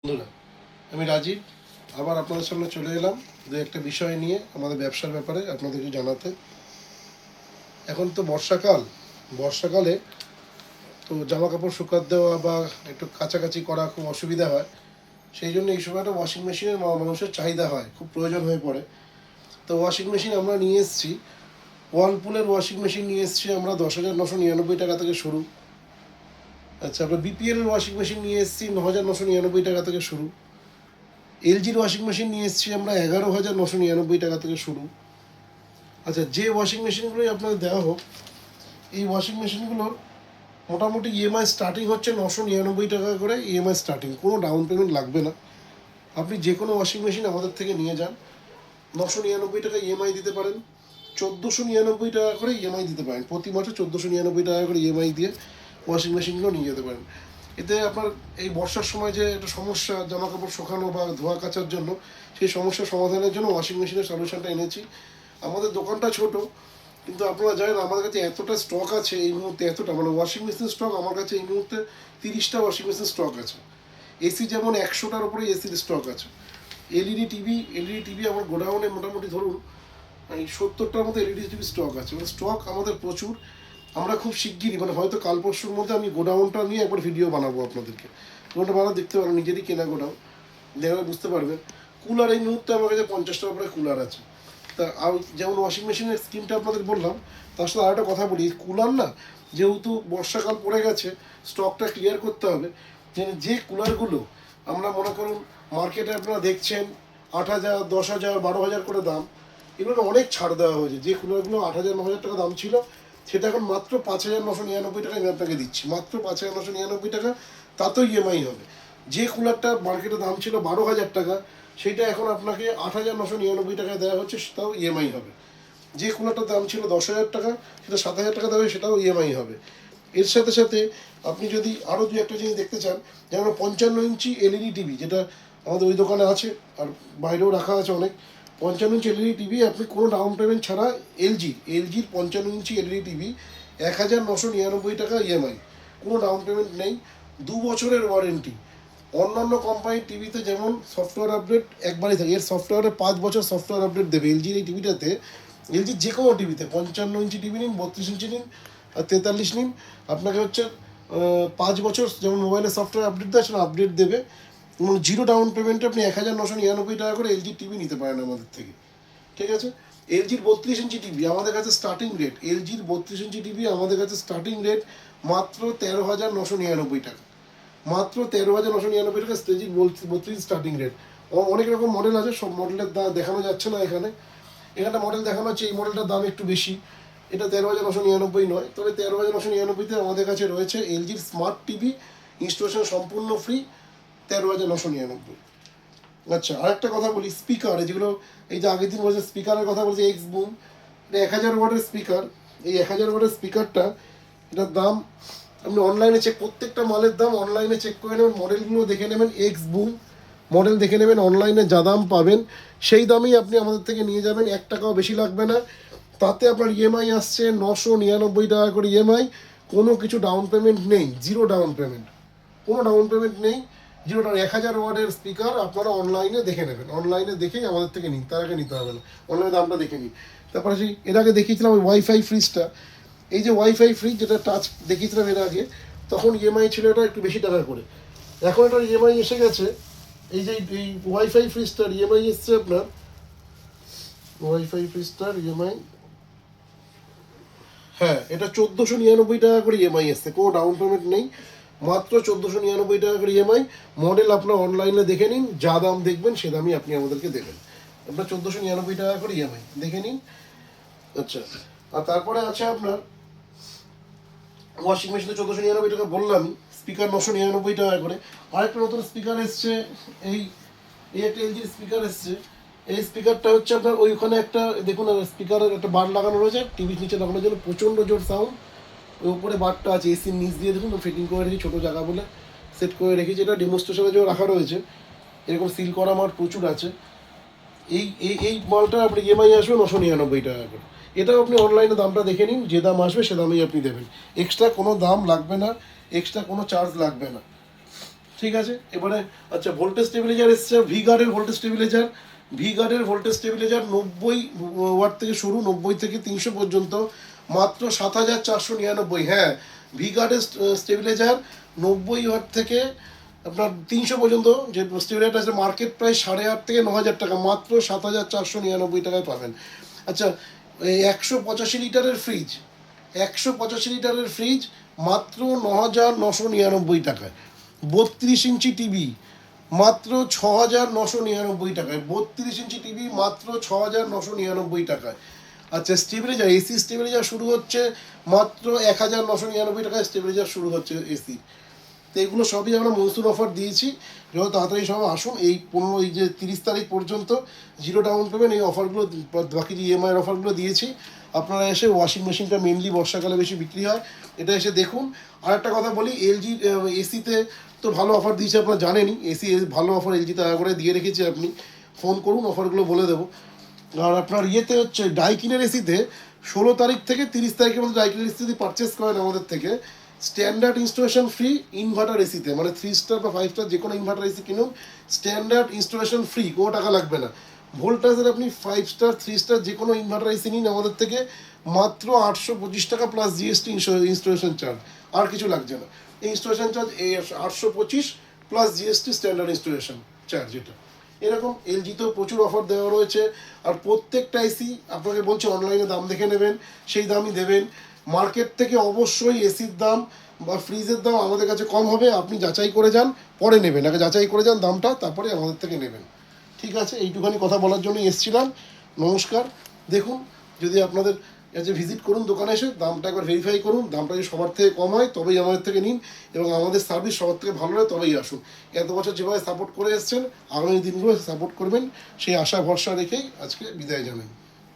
বন্ধুরা, আমি রাজীব আবার আপনাদের সামনে চলে এলাম দু একটা বিষয় নিয়ে আমাদের ব্যবসার ব্যাপারে আপনাদেরকে জানাতে। এখন তো বর্ষাকালে তো জামা কাপড় শুকাতে দেওয়া বা একটু কাচাকাচি করা খুব অসুবিধা হয়। সেই জন্য এই সময়টা ওয়াশিং মেশিনের মানুষের চাহিদা হয়, খুব প্রয়োজন হয়ে পড়ে। তো ওয়াশিং মেশিন আমরা নিয়ে এসেছি, ওয়ালপুলের ওয়াশিং মেশিন নিয়ে এসেছি আমরা 10,999 টাকা থেকে শুরু। আচ্ছা, আমরা বিপিএল ওয়াশিং মেশিন নিয়ে এসেছি 9,999 টাকা থেকে শুরু। এলজির ওয়াশিং মেশিন নিয়ে এসেছি আমরা 11,999 টাকা থেকে শুরু। আচ্ছা, যে ওয়াশিং মেশিনগুলোই আপনাদের দেওয়া হোক, এই ওয়াশিং মেশিনগুলোর মোটামুটি ইএমআই স্টার্টিং হচ্ছে 999 টাকা করে। ইএমআই স্টার্টিং, কোনো ডাউন পেমেন্ট লাগবে না। আপনি যে কোনো ওয়াশিং মেশিন আমাদের থেকে নিয়ে যান, 999 টাকা ইএমআই দিতে পারেন, 1,499 টাকা করে ইএমআই দিতে পারেন। প্রতি মাসে 1,499 টাকা করে ইএমআই দিয়ে ওয়াশিং মেশিনগুলো নিয়ে যেতে পারেন। এতে আপনার এই বর্ষার সময় যে একটা সমস্যা জামা কাপড় শুকানো বা ধোয়া কাচার জন্য, সেই সমস্যার সমাধানের জন্য ওয়াশিং মেশিনের সলিউশনটা এনেছি। আমাদের দোকানটা ছোট, কিন্তু আপনারা জানেন আমাদের কাছে এতটা স্টক আছে এই মুহূর্তে, এতটা মানে ওয়াশিং মেশিন স্টক আমার কাছে এই মুহূর্তে 30টা ওয়াশিং মেশিন স্টক আছে। এসি যেমন 100টার উপরে এসির স্টক আছে। এলইডি টিভি আমার গোডাউনে মোটামুটি ধরুন এই 70টার মতো এলইডি টিভি স্টক আছে। মানে স্টক আমাদের প্রচুর। আমরা খুব শিগগিরই, মানে হয়তো কাল পরশুর মধ্যে আমি গোডাউনটা নিয়ে একবার ভিডিও বানাবো আপনাদেরকে। গোডাউনটা বানানো দেখতে পারেন, নিজেরই কেনা গোডাউন, দেখলে বুঝতে পারবেন। কুলার এই মুহূর্তে আমার কাছে 50টার উপরে কুলার আছে। তা আর যেমন ওয়াশিং মেশিনের স্কিমটা আপনাদের বললাম, তার সাথে আরেকটা কথা বলি, কুলার না, যেহেতু বর্ষাকাল পড়ে গেছে, স্টকটা ক্লিয়ার করতে হবে। যে কুলারগুলো আমরা মনে করুন মার্কেটে আপনারা দেখছেন 8,000, 10,000, 12,000 করে দাম, এগুলো অনেক ছাড় দেওয়া হয়েছে। যে কুলারগুলো 8,000, 9,000 টাকা দাম ছিল, সেটা এখন মাত্র 5,999 টাকা আমি আপনাকে দিচ্ছি, মাত্র 5,999 টাকা। তাতেও ইএমআই হবে। যে কুলারটা মার্কেটে দাম ছিল 12,000 টাকা, সেটা এখন আপনাকে 8,999 টাকায় দেওয়া হচ্ছে, সেটাও ইএমআই হবে। যে কুলারটার দাম ছিল 10,000 টাকা, সেটা 7,000 টাকা দেবে, সেটাও ইএমআই হবে। এর সাথে সাথে আপনি যদি আরও দু একটা জিনিস দেখতে চান, যেমন 55 ইঞ্চি এলইডি টিভি, যেটা আমাদের ওই দোকানে আছে আর বাইরেও রাখা আছে অনেক। 55 ইঞ্চি এলইডি টিভি আপনি কোনো ডাউন পেমেন্ট ছাড়া, এলজির 55 ইঞ্চি এলইডি টিভি 1,999 টাকা ইএমআই, কোনো ডাউন পেমেন্ট নেই, 2 বছরের ওয়ারেন্টি। অন্যান্য কোম্পানির টিভিতে যেমন সফটওয়্যার আপডেট একবারই থাকে, এর সফটওয়্যারে 5 বছর সফটওয়্যার আপডেট দেবে। এলজির এই টিভিটাতে, এলজির যে কোনো টিভিতে 55 ইঞ্চি টিভি নিন, 32 ইঞ্চি নিন আর 43 নিন, আপনাকে হচ্ছে 5 বছর যেমন মোবাইলে সফটওয়্যার আপডেট দেয়, সেটা আপডেট দেবে। এবং জিরো ডাউন পেমেন্টে আপনি 1,999 টাকা করে এলজির টিভি নিতে পারেন আমাদের থেকে। ঠিক আছে? এলজির 32 ইঞ্চি টিভি আমাদের কাছে স্টার্টিং রেট, এলজির 32 ইঞ্চি টিভি আমাদের কাছে স্টার্টিং রেট মাত্র 13,999 টাকা। মাত্র 13,999 টাকা স্টেজির 32 স্টার্টিং রেট। অনেক রকম মডেল আছে, সব মডেলের দাম দেখানো যাচ্ছে না এখানে। এখানে মডেল দেখানো হচ্ছে, এই মডেলটার দাম একটু বেশি। এটা 13,999 নয়, তবে 13,999-তে আমাদের কাছে রয়েছে এলজির স্মার্ট টিভি, ইনস্টলেশন সম্পূর্ণ ফ্রি, 13,999। আচ্ছা, আরেকটা কথা বলি, স্পিকার যেগুলো, এই যে আগের দিন বলছে স্পিকারের কথা বলছে, এক্স বুম, এটা 1,000 ওয়াটের স্পিকার। এই 1,000 ওয়াটের স্পিকারটা, এটার দাম আপনি অনলাইনে চেক, প্রত্যেকটা মালের দাম অনলাইনে চেক করে নেবেন, মডেলগুলো দেখে নেবেন, এক্স বুম মডেল দেখে নেবেন, অনলাইনে যা দাম পাবেন সেই দামেই আপনি আমাদের থেকে নিয়ে যাবেন, 1 টাকাও বেশি লাগবে না। তাতে আপনার ইএমআই আসছে 999 টাকা করে ইএমআই, কোনো কিছু ডাউন পেমেন্ট নেই, জিরো ডাউন পেমেন্ট, কোনো ডাউন পেমেন্ট নেই, জিরো ডাউন। 1,000 ওয়াটের স্পিকার আপনারা অনলাইনে দেখে নেবেন, অনলাইনে দেখেই আমাদের থেকে নিন, তার আগে নিতে হবে না, অনলাইনে দামটা দেখে নিন। তারপরে সেই এর আগে দেখিয়েছিলাম ওই ওয়াইফাই ফ্রিজটা, এই যে ওয়াইফাই ফ্রিজ যেটা টাচ দেখিয়েছিলাম এর আগে, তখন ইএমআই ছিল এটা একটু বেশি টাকা করে। এখন এটার ইএমআই এসে গেছে, এই যে এই ওয়াইফাই ফ্রিজটার ইএমআই এসছে আপনার, ওয়াইফাই ফ্রিজটার ইএমআই, হ্যাঁ, এটা 1,499 টাকা করে ইএমআই এসছে, কোনো ডাউন পেমেন্ট নেই, মাত্র 1,499 টাকা করে ইএমআই। মডেল আপনার অনলাইনে দেখে নিন, যা দাম দেখবেন সে দামই আপনি আমাদেরকে দেবেন। আপনার 1,499 টাকা করে ইএমআই দেখে নিন। আচ্ছা, আর তারপরে আছে আপনার ওয়াশিং মেশিনে 1,499 টাকা বললামই, স্পিকার 999 টাকা করে। আরেকটা নতুন স্পিকার এসছে, এই এই একটা এলজির স্পিকার এসছে। এই স্পিকারটা হচ্ছে আপনার ওইখানে একটা দেখুন, স্পিকারের একটা বার লাগানো রয়েছে টিভির নিচে লাগানোর জন্য, প্রচণ্ড জোর সাউন্ড। ওই উপরে বারটা আছে, এসির নিচ দিয়ে দেখুন ফিটিং করে রেখেছি, ছোটো জায়গা বলে সেট করে রেখেছি। এটা ডেমোস্ট্রেশনের জন্য রাখা রয়েছে, এরকম সিল করা মাল প্রচুর আছে। এই এই এই মালটা আপনি ইএমআই আসবে 999 টাকা করে। এটাও আপনি অনলাইনে দামটা দেখে নিন, যে দাম আসবে সে দামেই আপনি দেবেন, এক্সট্রা কোনো দাম লাগবে না, এক্সট্রা কোনো চার্জ লাগবে না। ঠিক আছে, এবারে আচ্ছা ভোল্টেজ স্টেবিলাইজার এসছে, ভি গার্ডের ভোল্টেজ স্টেবিলাইজার 90 ওয়াট থেকে শুরু, 90 থেকে 300 পর্যন্ত, মাত্র 7,499। হ্যাঁ, ভি গার্ডের স্টেবিলাইজার 90 ওয়াট থেকে আপনার 300 পর্যন্ত, যে স্টেবিলাইজার আছে মার্কেট প্রাইস 8,500 থেকে 9,000 টাকা, মাত্র 7,499 টাকায় পাবেন। আচ্ছা, এই 185 লিটারের ফ্রিজ, 185 লিটারের ফ্রিজ মাত্র 9,999 টাকায়। 32 ইঞ্চি টিভি মাত্র 6,999 টাকায়, 32 ইঞ্চি টিভি মাত্র 6,999 টাকায়। আচ্ছা, স্টেবিলাইজার, এসি স্টেবিলাইজার শুরু হচ্ছে মাত্র 1,999 টাকায়, স্টেবিলাইজার শুরু হচ্ছে এসি। তো এগুলো সবই আমরা মনসুন অফার দিয়েছি, যত তাড়াতাড়ি সব আসুন। এই যে 30 তারিখ পর্যন্ত 0 ডাউন পেমেন্ট এই অফারগুলো, বাকি ইএমআইয়ের অফারগুলো দিয়েছি। আপনারা এসে, ওয়াশিং মেশিনটা মেনলি বর্ষাকালে বেশি বিক্রি হয়, এটা এসে দেখুন। আর একটা কথা বলি, এলজি এসিতে তো ভালো অফার দিয়েছে, আপনারা জানেনই, এসি ভালো অফার এলজিতে আগে করে দিয়ে রেখেছি, আপনি ফোন করুন, অফারগুলো বলে দেবো। আর আপনার ইয়েতে হচ্ছে ডাইকিনের এসিতে 16 তারিখ থেকে 30 তারিখের মধ্যে ডাইকিনের এসি যদি পারচেস করেন আমাদের থেকে, স্ট্যান্ডার্ড ইনস্টলেশন ফ্রি ইনভার্টার এসিতে, মানে 3 স্টার বা 5 স্টার যে কোনো ইনভার্টার এসি কিনুন, স্ট্যান্ডার্ড ইনস্টলেশন ফ্রি, কোনো টাকা লাগবে না। ভোল্টাজের আপনি 5 স্টার 3 স্টার যে কোনো ইনভার্টার এসি নিন আমাদের থেকে, মাত্র 825 টাকা প্লাস জিএসটি ইনস্টলেশন চার্জ, আর কিছু লাগছে না। এই ইনস্টলেশন চার্জ এই 825 plus GST standard installation charge, এটা এরকম এলজিতেও প্রচুর অফার দেওয়া রয়েছে। আর প্রত্যেকটা এসি আপনাকে বলছে অনলাইনে দাম দেখে নেবেন, সেই দামই দেবেন। মার্কেট থেকে অবশ্যই এসির দাম বা ফ্রিজের দাম আমাদের কাছে কম হবে, আপনি যাচাই করে যান, পরে নেবেন, আগে যাচাই করে যান দামটা, তারপরে আমাদের থেকে নেবেন। ঠিক আছে, এইটুখানি কথা বলার জন্য এসেছিলাম। নমস্কার। দেখুন, যদি আপনাদের কাছে ভিজিট করুন, দোকানে এসে দামটা একবার ভেরিফাই করুন, দামটা যদি সবার থেকে কম হয় তবেই আমাদের থেকে নিন, এবং আমাদের সার্ভিস সবার থেকে ভালো হয় তবেই আসুন। এত বছর যেভাবে সাপোর্ট করে এসেছেন, আগামী দিনগুলো সাপোর্ট করবেন, সেই আশা ভরসা রেখেই আজকে বিদায় জানাই।